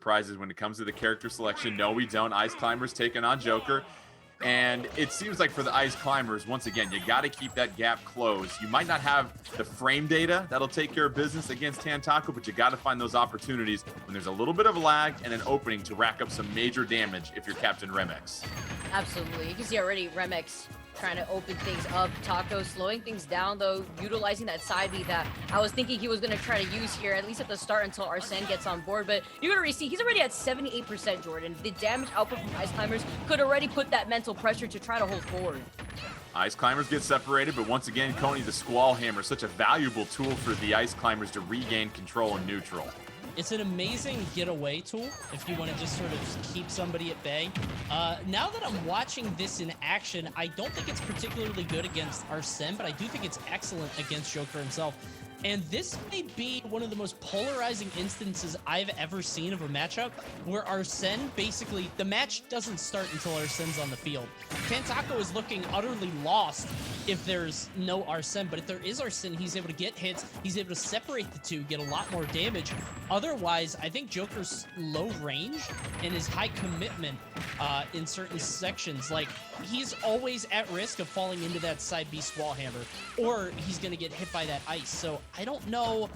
surprises when it comes to the character selection. No, we don't. Ice Climbers taking on Joker. And it seems like for the Ice Climbers, once again, you got to keep that gap closed. You might not have the frame data that'll take care of business against TanTaco, but you got to find those opportunities when there's a little bit of a lag and an opening to rack up some major damage if you're CptRemex. Absolutely. You can see already Remex trying to open things up. Taco slowing things down, though, utilizing that side B that I was thinking he was going to try to use here, at least at the start until Arsene gets on board. But you're going to see he's already at 78%, Jordan. The damage output from Ice Climbers could already put that mental pressure to try to hold forward. Ice Climbers get separated, but once again, Coney, the Squall Hammer, such a valuable tool for the Ice Climbers to regain control in neutral. It's an amazing getaway tool if you want to just sort of keep somebody at bay. Now that I'm watching this in action, I don't think it's particularly good against Arsene, but I do think it's excellent against Joker himself. And this may be one of the most polarizing instances I've ever seen of a matchup where Arsene basically, the match doesn't start until Arsene's on the field. TanTaco is looking utterly lost if there's no Arsene, but if there is Arsene, he's able to get hits, he's able to separate the two, get a lot more damage. Otherwise, I think Joker's low range and his high commitment in certain sections, like he's always at risk of falling into that side B Squall Hammer, or he's gonna get hit by that ice. So I don't know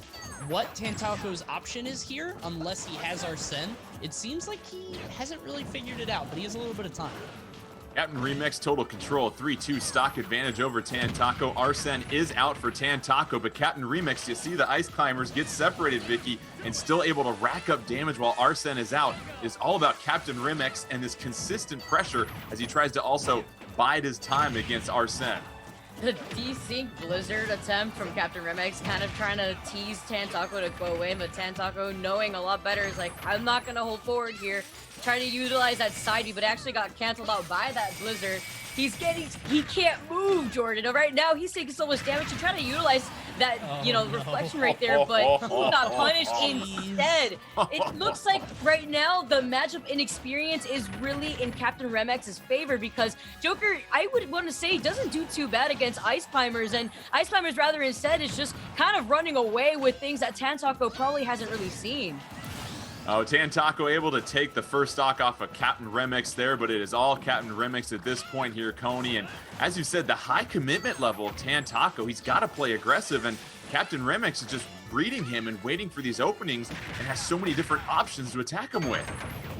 what TanTaco's option is here unless he has Arsene. It seems like he hasn't really figured it out, but he has a little bit of time. CptRemex total control, 3-2 stock advantage over TanTaco. Arsene is out for TanTaco, but CptRemex, you see the Ice Climbers get separated, Vicky, and still able to rack up damage while Arsene is out. It's all about CptRemex and this consistent pressure as he tries to also bide his time against Arsene. The desync blizzard attempt from CptRemex, kind of trying to tease TanTaco to go away, but TanTaco, knowing a lot better, is like, I'm not going to hold forward here. Trying to utilize that side B, but actually got canceled out by that blizzard. He can't move, Jordan. Right now, he's taking so much damage to try to utilize that, reflection right there, but he got punished instead. It looks like right now the matchup inexperience is really in CptRemex's favor because Joker, I would want to say, doesn't do too bad against Ice Climbers, and Ice Climbers rather instead is just kind of running away with things that TanTaco probably hasn't really seen. Oh, TanTaco able to take the first stock off of CptRemex there, but it is all CptRemex at this point here, Coney. And as you said, the high commitment level of TanTaco, he's got to play aggressive, and CptRemex is just reading him and waiting for these openings and has so many different options to attack him with.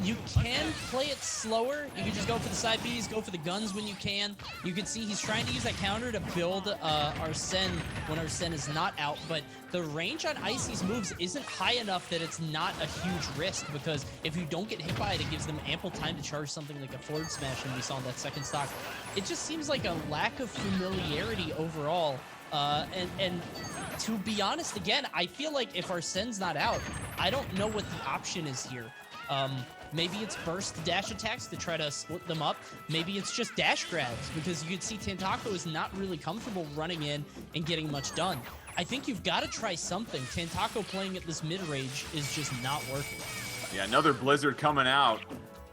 You can play it slower. You can just go for the side Bs, go for the guns when you can. You can see he's trying to use that counter to build Arsene when Arsene is not out, but the range on iCs moves isn't high enough that it's not a huge risk, because if you don't get hit by it, it gives them ample time to charge something like a forward smash, and we saw in that second stock. It just seems like a lack of familiarity overall. And to be honest, again, I feel like if Arsene's not out, I don't know what the option is here. Maybe it's burst dash attacks to try to split them up. Maybe it's just dash grabs, because you can see TanTaco is not really comfortable running in and getting much done. I think you've got to try something. TanTaco playing at this mid-range is just not working. Yeah, another blizzard coming out.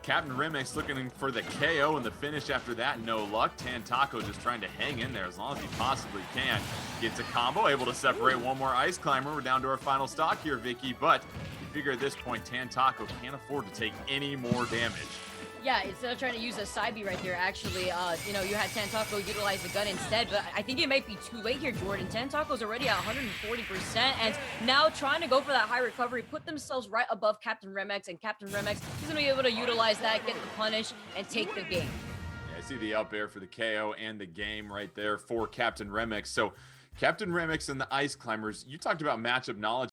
CptRemex looking for the KO and the finish after that. No luck. TanTaco just trying to hang in there as long as he possibly can. Gets a combo, able to separate one more Ice Climber. We're down to our final stock here, Vicky, but you figure at this point, TanTaco can't afford to take any more damage. Yeah, instead of trying to use a side B right there, actually, you had TanTaco utilize the gun instead, but I think it might be too late here, Jordan. TanTaco's already at 140%, and now trying to go for that high recovery, put themselves right above CptRemex, and CptRemex is going to be able to utilize that, get the punish, and take the game. Yeah, I see the up air for the KO and the game right there for CptRemex. So, CptRemex and the Ice Climbers, you talked about matchup knowledge.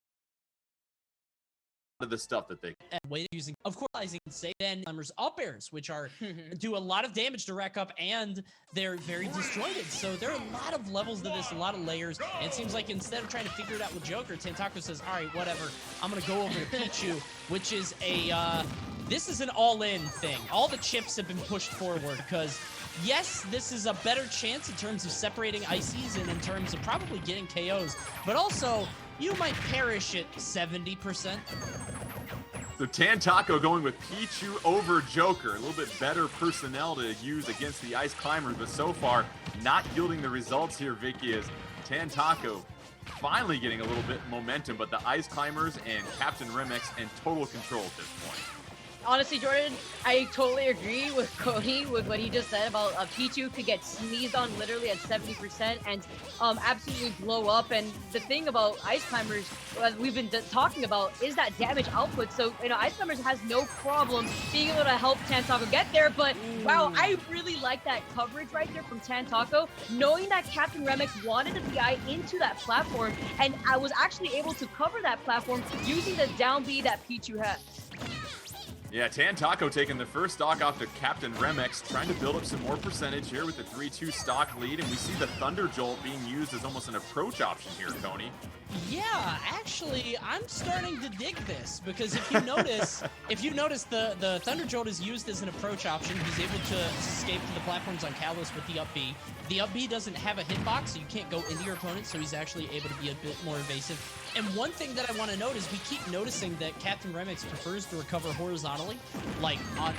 Of the stuff that they way using, of course, I can say then Climbers up airs, which are do a lot of damage to rack up, and they're very disjointed. So there are a lot of levels to this, a lot of layers, and it seems like instead of trying to figure it out with Joker, TanTaco says, all right, whatever, I'm gonna go over to Pichu, which is a this is an all-in thing. All the chips have been pushed forward, because yes, this is a better chance in terms of separating iCs and in terms of probably getting KOs, but also you might perish at 70%. So TanTaco going with Pichu over Joker. A little bit better personnel to use against the Ice Climbers, but so far not yielding the results here, Vicky, is TanTaco finally getting a little bit momentum, but the Ice Climbers and CptRemex in total control at this point. honestly, Jordan, I totally agree with Cody with what he just said about Pichu could get sneezed on literally at 70% and absolutely blow up. And the thing about Ice Climbers, as we've been talking about, is that damage output. So, Ice Climbers has no problem being able to help TanTaco get there. But wow, I really like that coverage right there from TanTaco, knowing that CptRemex wanted the PI into that platform, and I was actually able to cover that platform using the down B that Pichu has. Yeah, TanTaco taking the first stock off to CptRemex, trying to build up some more percentage here with the 3-2 stock lead, and we see the Thunder Jolt being used as almost an approach option here, Tony. Yeah, actually, I'm starting to dig this because if you notice, the Thunder Jolt is used as an approach option. He's able to escape to the platforms on Catalyst with the up B. The up B doesn't have a hitbox, so you can't go into your opponent, so he's actually able to be a bit more evasive. And one thing that I want to note is we keep noticing that CptRemex prefers to recover horizontally, like on,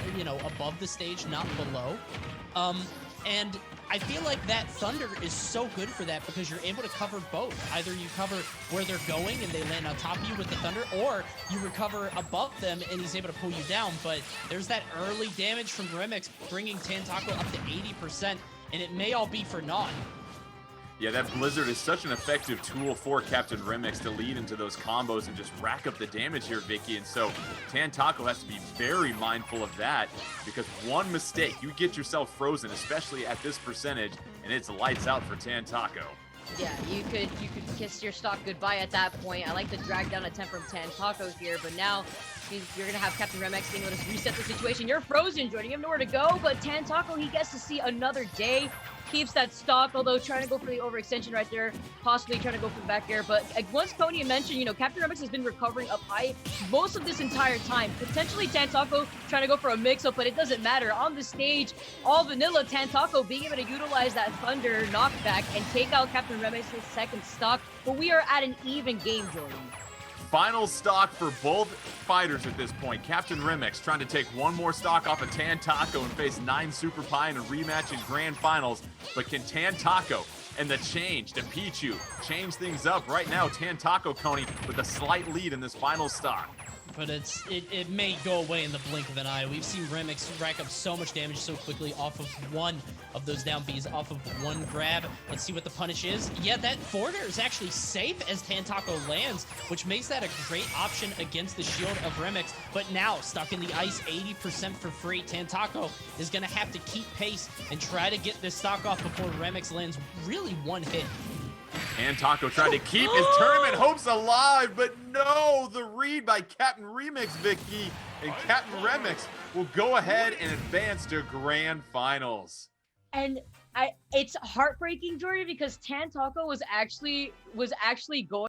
above the stage, not below. And I feel like that Thunder is so good for that because you're able to cover both. Either you cover where they're going and they land on top of you with the Thunder, or you recover above them and he's able to pull you down. But there's that early damage from Remex bringing TanTaco up to 80%, and it may all be for naught. Yeah, that Blizzard is such an effective tool for CptRemex to lead into those combos and just rack up the damage here, Vicky. And so TanTaco has to be very mindful of that, because one mistake, you get yourself frozen, especially at this percentage, and it's lights out for TanTaco. Yeah, you could kiss your stock goodbye at that point. I like the drag down attempt from TanTaco here, but now you're gonna have CptRemex being able to reset the situation. You're frozen, Jordan. You have nowhere to go, but TanTaco, he gets to see another day. Keeps that stock, although trying to go for the overextension right there, possibly trying to go for the back air. But once Cody mentioned, CptRemex has been recovering up high most of this entire time. Potentially TanTaco trying to go for a mix-up, but it doesn't matter. On the stage, all vanilla, TanTaco being able to utilize that Thunder knockback and take out CptRemex's second stock. But we are at an even game, Jordan. Final stock for both fighters at this point. CptRemex trying to take one more stock off of TanTaco and face 9 Super Pie in a rematch in Grand Finals. But can TanTaco and the change to Pichu change things up? Right now, TanTaco, Coney, with a slight lead in this final stock. But it may go away in the blink of an eye. We've seen Remex rack up so much damage so quickly off of one of those down Bs, off of one grab. Let's see what the punish is. Yeah, that forwarder is actually safe as TanTaco lands, which makes that a great option against the shield of Remex. But now, stuck in the ice, 80% for free. TanTaco is going to have to keep pace and try to get this stock off before Remex lands really one hit. TanTaco trying to keep his tournament hopes alive, but no, the read by CptRemex, Vicky, and CptRemex will go ahead and advance to Grand Finals. And it's heartbreaking, Jordan, because TanTaco was actually going